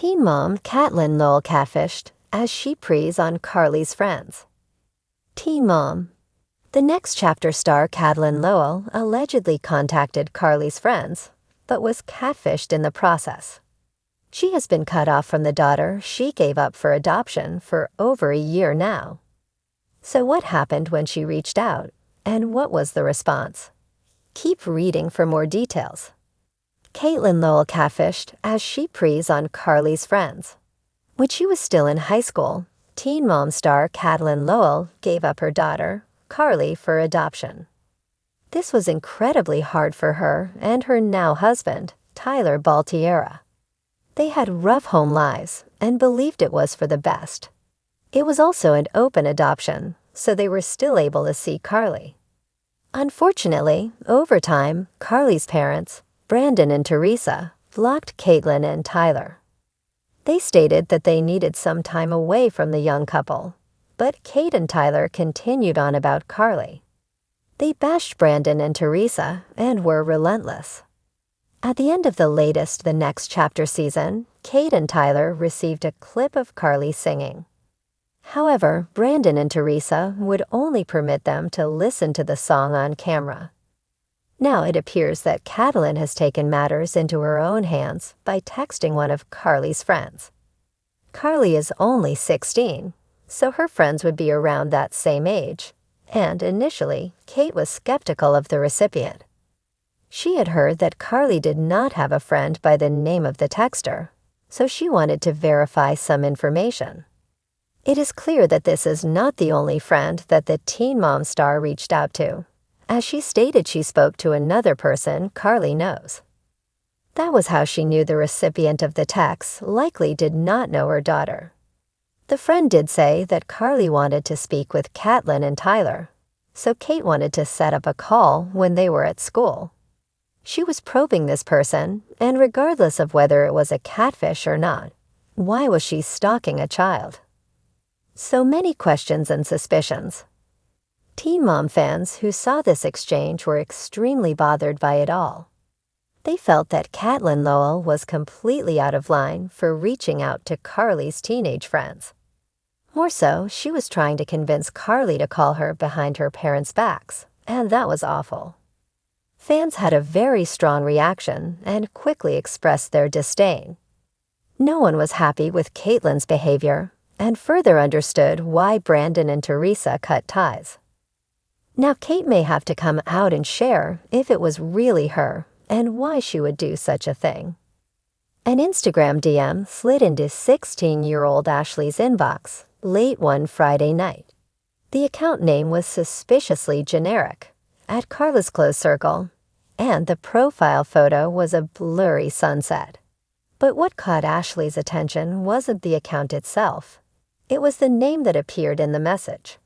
Teen mom Catelynn Lowell catfished as she preys on Carly's friends. Teen mom. The next chapter star Catelynn Lowell allegedly contacted Carly's friends, but was catfished in the process. She has been cut off from the daughter she gave up for adoption for over a year now. So what happened when she reached out, and what was the response? Keep reading for more details. Catelynn Lowell catfished as she preys on Carly's friends. When she was still in high school, Teen Mom star Catelynn Lowell gave up her daughter, Carly, for adoption. This was incredibly hard for her and her now husband, Tyler Baltiera. They had rough home lives and believed it was for the best. It was also an open adoption, so they were still able to see Carly. Unfortunately, over time, Carly's parents, Brandon and Teresa, blocked Catelynn and Tyler. They stated that they needed some time away from the young couple, but Kate and Tyler continued on about Carly. They bashed Brandon and Teresa and were relentless. At the end of the latest The Next Chapter season, Kate and Tyler received a clip of Carly singing. However, Brandon and Teresa would only permit them to listen to the song on camera. Now it appears that Catelynn has taken matters into her own hands by texting one of Carly's friends. Carly is only 16, so her friends would be around that same age, and initially, Kate was skeptical of the recipient. She had heard that Carly did not have a friend by the name of the texter, so she wanted to verify some information. It is clear that this is not the only friend that the Teen Mom star reached out to, as she stated she spoke to another person Carly knows. That was how she knew the recipient of the text likely did not know her daughter. The friend did say that Carly wanted to speak with Catelynn and Tyler, so Kate wanted to set up a call when they were at school. She was probing this person, and regardless of whether it was a catfish or not, why was she stalking a child? So many questions and suspicions. Teen Mom fans who saw this exchange were extremely bothered by it all. They felt that Catelynn Lowell was completely out of line for reaching out to Carly's teenage friends. More so, she was trying to convince Carly to call her behind her parents' backs, and that was awful. Fans had a very strong reaction and quickly expressed their disdain. No one was happy with Catelynn's behavior and further understood why Brandon and Teresa cut ties. Now Kate may have to come out and share if it was really her and why she would do such a thing. An Instagram DM slid into 16-year-old Ashley's inbox late one Friday night. The account name was suspiciously generic, at Carla's close circle, and the profile photo was a blurry sunset. But what caught Ashley's attention wasn't the account itself. It was the name that appeared in the message.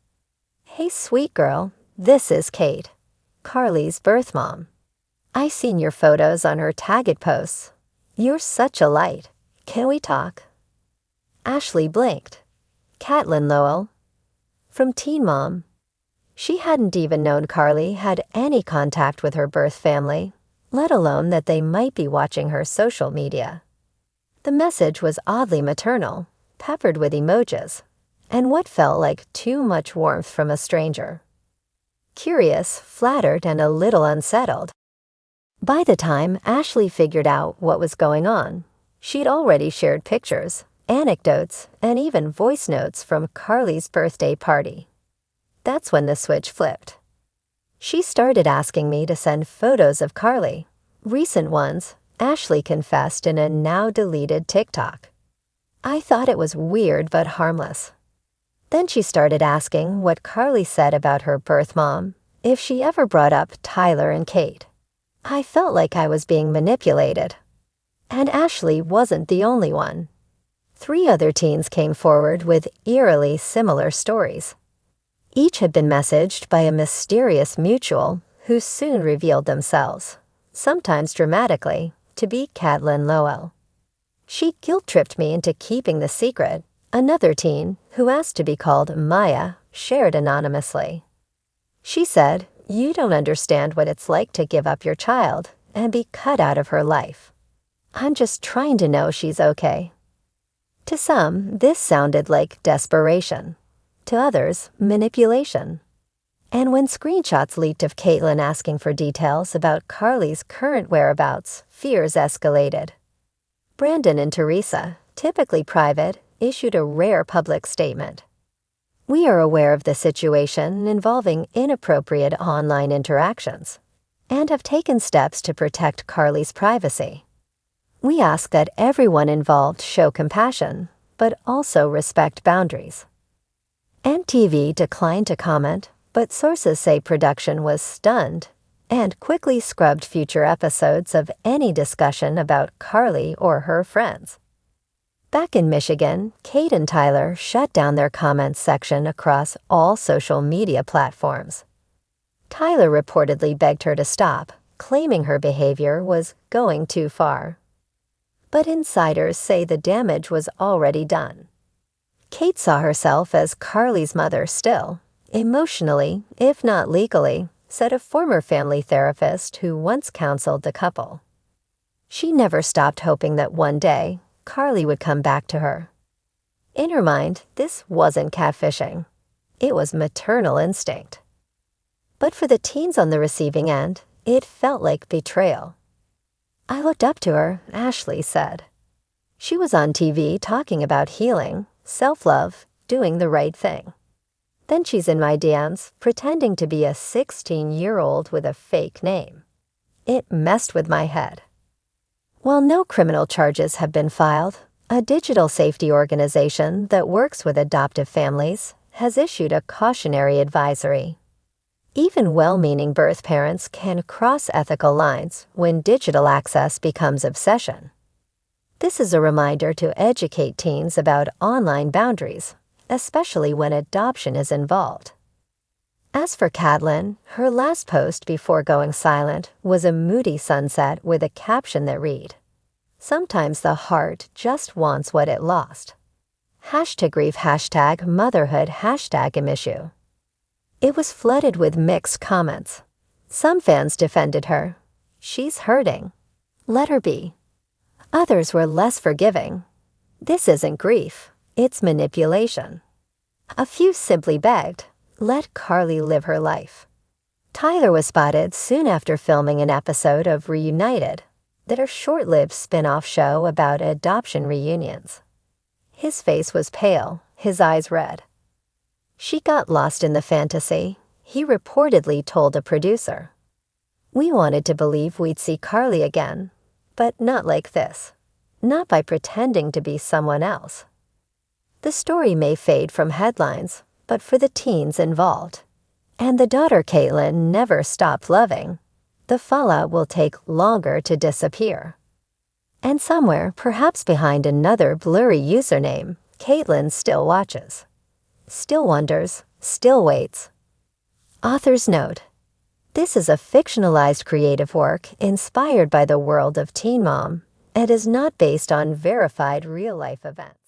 "Hey, sweet girl, this is Kate, Carly's birth mom. I seen your photos on her tagged posts. You're such a light. Can we talk?" Ashley blinked. Catelynn Lowell. From Teen Mom. She hadn't even known Carly had any contact with her birth family, let alone that they might be watching her social media. The message was oddly maternal, peppered with emojis, and what felt like too much warmth from a stranger. Curious, flattered, and a little unsettled. By the time Ashley figured out what was going on, she'd already shared pictures, anecdotes, and even voice notes from Carly's birthday party. That's when the switch flipped. She started asking me to send photos of Carly, recent ones, Ashley confessed in a now-deleted TikTok. I thought it was weird but harmless. Then she started asking what Carly said about her birth mom, if she ever brought up Tyler and Kate. I felt like I was being manipulated. And Ashley wasn't the only one. 3 other teens came forward with eerily similar stories. Each had been messaged by a mysterious mutual who soon revealed themselves, sometimes dramatically, to be Catelynn Lowell. She guilt-tripped me into keeping the secret, another teen, who asked to be called Maya, shared anonymously. She said, "You don't understand what it's like to give up your child and be cut out of her life. I'm just trying to know she's okay." To some, this sounded like desperation. To others, manipulation. And when screenshots leaked of Catelynn asking for details about Carly's current whereabouts, fears escalated. Brandon and Teresa, typically private, issued a rare public statement. We are aware of the situation involving inappropriate online interactions and have taken steps to protect Carly's privacy. We ask that everyone involved show compassion, but also respect boundaries. MTV declined to comment, but sources say production was stunned and quickly scrubbed future episodes of any discussion about Carly or her friends. Back in Michigan, Kate and Tyler shut down their comments section across all social media platforms. Tyler reportedly begged her to stop, claiming her behavior was going too far. But insiders say the damage was already done. Kate saw herself as Carly's mother still, emotionally, if not legally, said a former family therapist who once counseled the couple. She never stopped hoping that one day, Carly would come back to her. In her mind, this wasn't catfishing. It was maternal instinct. But for the teens on the receiving end, it felt like betrayal. I looked up to her, Ashley said. She was on TV talking about healing, self-love, doing the right thing. Then she's in my DMs, pretending to be a 16-year-old with a fake name. It messed with my head. While no criminal charges have been filed, a digital safety organization that works with adoptive families has issued a cautionary advisory. Even well-meaning birth parents can cross ethical lines when digital access becomes obsession. This is a reminder to educate teens about online boundaries, especially when adoption is involved. As for Catelynn, her last post before going silent was a moody sunset with a caption that read, "Sometimes the heart just wants what it lost. #grief, #motherhood, #imissue." It was flooded with mixed comments. Some fans defended her. She's hurting. Let her be. Others were less forgiving. This isn't grief, it's manipulation. A few simply begged, let Carly live her life. Tyler was spotted soon after filming an episode of Reunited, their short-lived spin-off show about adoption reunions. His face was pale, his eyes red. She got lost in the fantasy, he reportedly told a producer. We wanted to believe we'd see Carly again, but not like this. Not by pretending to be someone else. The story may fade from headlines, but for the teens involved, and the daughter Catelynn never stopped loving, the fallout will take longer to disappear. And somewhere, perhaps behind another blurry username, Catelynn still watches. Still wonders, still waits. Author's note: this is a fictionalized creative work inspired by the world of Teen Mom and is not based on verified real-life events.